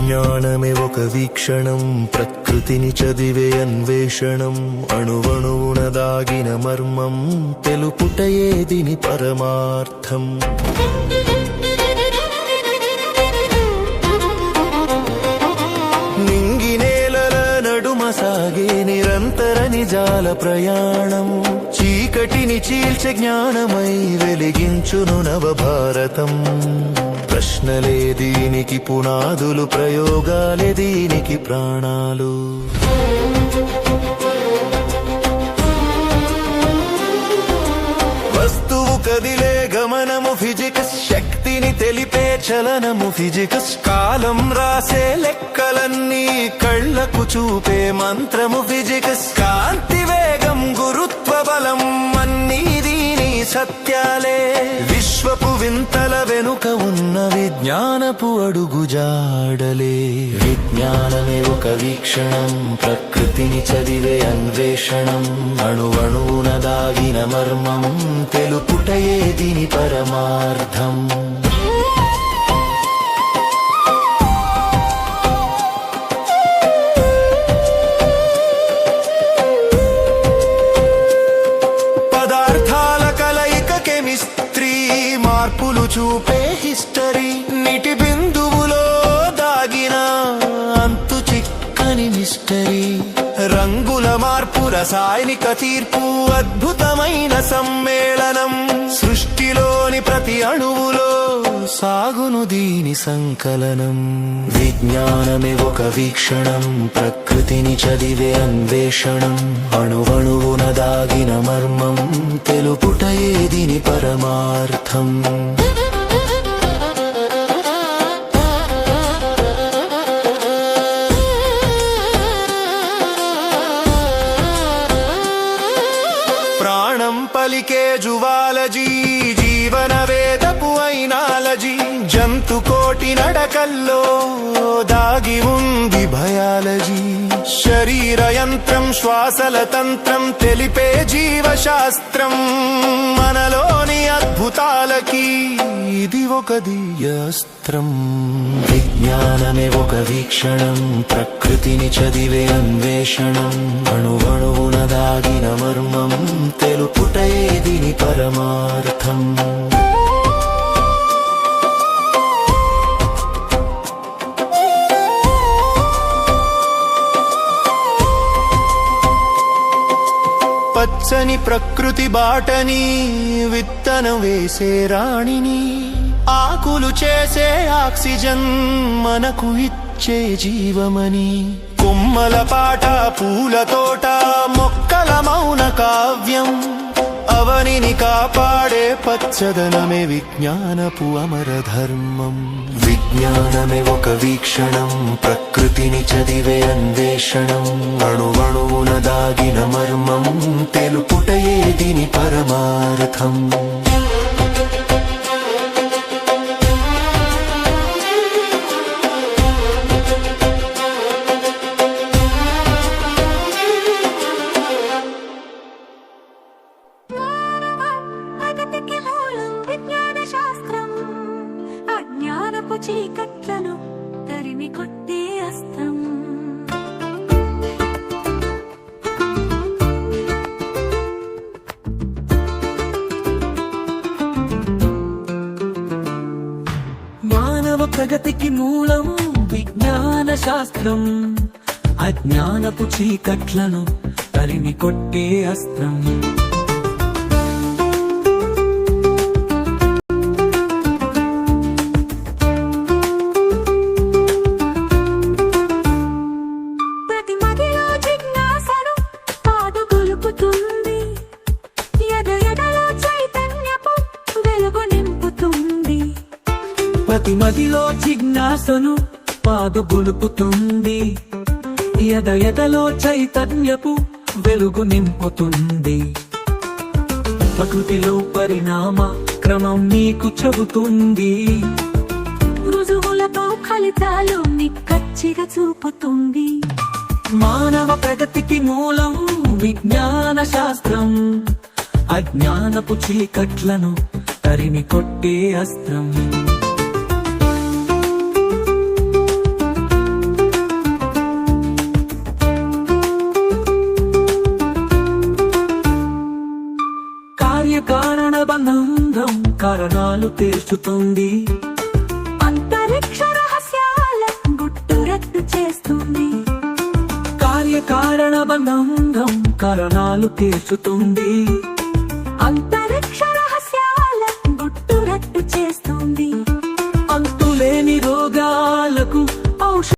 విజ్ఞానమే ఒక వీక్షణం, ప్రకృతిని చదివే అన్వేషణం, అణువణువున దాగిన మర్మం, తెలుపుటయే దీని పరమార్థం. నింగినేలల నడుమ సాగే నిరంతర నిజాల ప్రయాణం, చీకటిని చీల్చే జ్ఞానమై వెలిగించును నవభారతం. ప్రశ్నలే దీనికి పునాదులు, ప్రయోగాలే దీనికి ప్రాణాలు. వస్తువు కదిలే గమనము ఫిజిక్స్, శక్తిని తెలిపే చలనము ఫిజిక్స్, కాలం రాసే లెక్కలన్నీ కళ్లకు చూపే మంత్రము ఫిజిక్స్, కాంతి వేగం గురుత్వ బలం అన్నీ దీని సత్యాలే. విశ్వపు వింతల వెనుక ఉన్న విజ్ఞానపు అడుగుజాడలే. విజ్ఞానమే ఒక వీక్షణం, ప్రకృతిని చదివే అన్వేషణం, అణువణువున దాగిన మర్మం, తెలుపుటయే దీని పరమార్థం. మార్పులు చూపే హిస్టరీ, నీటి బిందువులో దాగిన అంతు చిక్కని మిస్టరీ, రంగుల మార్పు రసాయనిక తీర్పు అద్భుతమైన సమ్మేళనం, సృష్టిలోని ప్రతి అణువులో సాగును దీని సంకలనం. విజ్ఞానమే ఒక వీక్షణం, ప్రకృతిని చదివే అన్వేషణం, అణువణువున దాగిన మర్మం, తెలుపుటయే దీని పరమార్థం. ప్రాణం పలికే జువాలజీ, జీవన వేదపు ఐనాలజీ, జంతు కోటి నడకల్లో దాగి ఉంది బయాలజీ, శరీర యంత్రం శ్వాసల తంత్రం తెలిపే జీవశాస్త్రం, మనలోని అద్భుతాలకి ఇది ఒక దివ్యాస్త్రం. విజ్ఞానమే ఒక వీక్షణం, ప్రకృతిని చదివే అన్వేషణం, అణువణువున దాగిన మర్మం, తెలుపుటయే దీని పరమార్థం. పచ్చని ప్రకృతి బాటని, విత్తనం వేసే రాణిని, ఆకులు చేసే ఆక్సిజన్ మనకు ఇచ్చే జీవమని, కొమ్మల పాట పూల తోట మొక్కల మౌన కావ్యం, అవనిని కాపాడే పచ్చదనమే విజ్ఞానపు అమర ధర్మం. విజ్ఞానమే ఒక వీక్షణం, ప్రకృతిని చదివే అన్వేషణం, అణువణువున దాగిన మర్మం, తెలుపుటయే దీని పరమార్థం. చీకట్లను తరిమి కొట్టే అస్త్రం. మానవ ప్రగతికి మూలం విజ్ఞాన శాస్త్రం, అజ్ఞానపు చీకట్లను తరిమి కొట్టే అస్త్రం. ప్రతి మదిలో జిజ్ఞాసను పాదు గొలుపుతుంది, ఎద ఎదలో చైతన్యపు వెలుగు నింపుతుంది. ప్రకృతిలో పరిణామ క్రమం నీకు చెబుతుంది, రుజువులతో ఫలితాలు నిక్కచ్చిగా చూపుతుంది. మానవ ప్రగతికి మూలం విజ్ఞాన శాస్త్రం, అజ్ఞానపు చీకట్లను తరిమి కొట్టే అస్త్రం. కార్యకారణ బంధం కారణాలు తీర్చుతుంది. అంతరిక్ష రహస్యాల గుట్టురట్టు చేస్తుంది. కార్యకారణ బంధం కారణాలు తీర్చుతుంది.